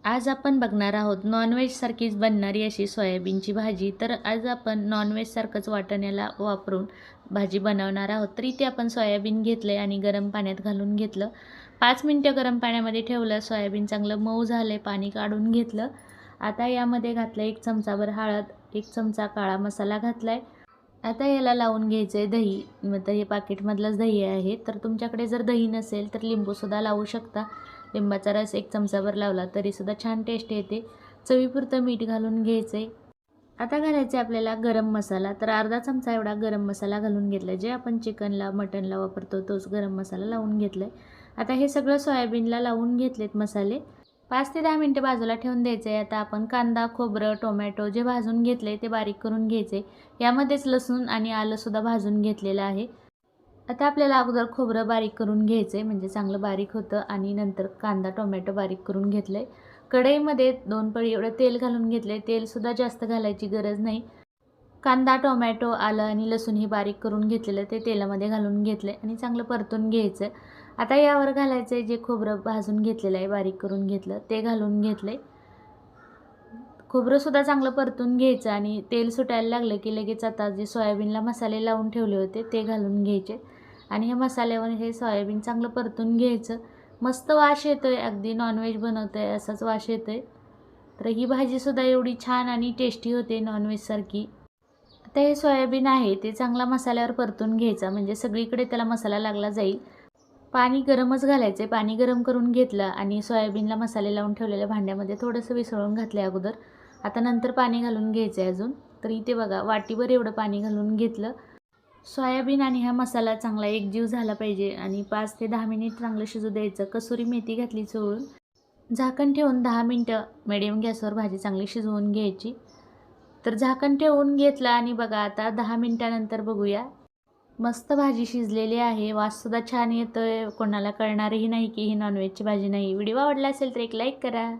आज आपण बघणार आहोत नॉनव्हेजसारखीच बनणारी अशी सोयाबीनची भाजी. तर आज आपण नॉनव्हेजसारखंच वाटाण्याला वापरून भाजी बनवणार आहोत. तर इथे आपण सोयाबीन घेतलं आहे आणि गरम पाण्यात घालून घेतलं. 5 मिनटं गरम पाण्यामध्ये ठेवलं. सोयाबीन चांगलं मऊ झालं, पाणी काढून घेतलं. आता यामध्ये घातलं 1 चमचाभर हळद, 1 चमचा काळा मसाला घातला आहे. आता याला लावून घ्यायचं आहे दही. तर हे पाकिटमधलंच दही आहे. तर तुमच्याकडे जर दही नसेल तर लिंबूसुद्धा लावू शकता. लिंबाचा रस 1 चमचाभर लावला तरीसुद्धा छान टेस्ट येते. चवीपुरतं मीठ घालून घ्यायचं आहे. आता घालायचं आहे आपल्याला गरम मसाला. तर अर्धा चमचा एवढा गरम मसाला घालून घेतला आहे. जे आपण चिकनला, मटनला वापरतो तोच गरम मसाला लावून घेतला आहे. आता हे सगळं सोयाबीनला लावून घेतलेत मसाले. 5 ते 10 मिनटं बाजूला ठेवून द्यायचं आहे. आता आपण कांदा, खोबरं, टोमॅटो जे भाजून घेतले ते बारीक करून घ्यायचे. यामध्येच लसूण आणि आलंसुद्धा भाजून घेतलेलं आहे. आता आपल्याला अगोदर खोबरं बारीक करून घ्यायचं आहे, म्हणजे चांगलं बारीक होतं. आणि नंतर कांदा, टोमॅटो बारीक करून घेतलं आहे. कढईमध्ये 2 पळी एवढं तेल घालून घेतलं आहे. तेलसुद्धा जास्त घालायची गरज नाही. कांदा, टोमॅटो, आलं आणि लसूण हे बारीक करून घेतलेलं ते तेलामध्ये घालून घेतलं आहे आणि चांगलं परतून घ्यायचं. आता यावर घालायचं आहे जे खोबरं भाजून घेतलेलं आहे, बारीक करून घेतलं ते घालून घेतलं आहे. खोबरंसुद्धा चांगलं परतून घ्यायचं आणि तेल सुटायला लागलं की लगेच आता जे सोयाबीनला मसाले लावून ठेवले होते ते घालून घ्यायचे आणि ह्या मसाल्यावर हे सोयाबीन चांगलं परतून घ्यायचं. मस्त वास येतो आहे, अगदी नॉनव्हेज बनवतो आहे असाच वास येतो आहे. तर ही भाजीसुद्धा एवढी छान आणि टेस्टी होते नॉनव्हेजसारखी. आता हे सोयाबीन आहे ते चांगला मसाल्यावर परतून घ्यायचा, म्हणजे सगळीकडे त्याला मसाला लागला जाईल. पाणी गरमच घालायचं आहे. पाणी गरम करून घेतलं आणि सोयाबीनला मसाले लावून ठेवलेल्या भांड्यामध्ये थोडंसं मिसळून घातलं आहे अगोदर. आता नंतर पाणी घालून घ्यायचं आहे अजून. तर इथे बघा वाटीभर एवढं पाणी घालून घेतलं. सोयाबीन आणि हा मसाला चांगला एकजीव झाला पाहिजे आणि 5 ते 10 मिनिट चांगलं शिजू द्यायचं. कसुरी मेथी घातली चोळून. झाकण ठेवून 10 मिनटं मिडियम गॅसवर भाजी चांगली शिजवून घ्यायची. तर झाकण ठेवून घेतलं आणि बघा आता 10 मिनटानंतर बघूया. मस्त भाजी शिजलेली आहे. वाससुद्धा छान येतोय. कोणाला कळणारही नाही की ही नॉनव्हेजची भाजी नाही. व्हिडिओ आवडला असेल तर एक लाईक करा.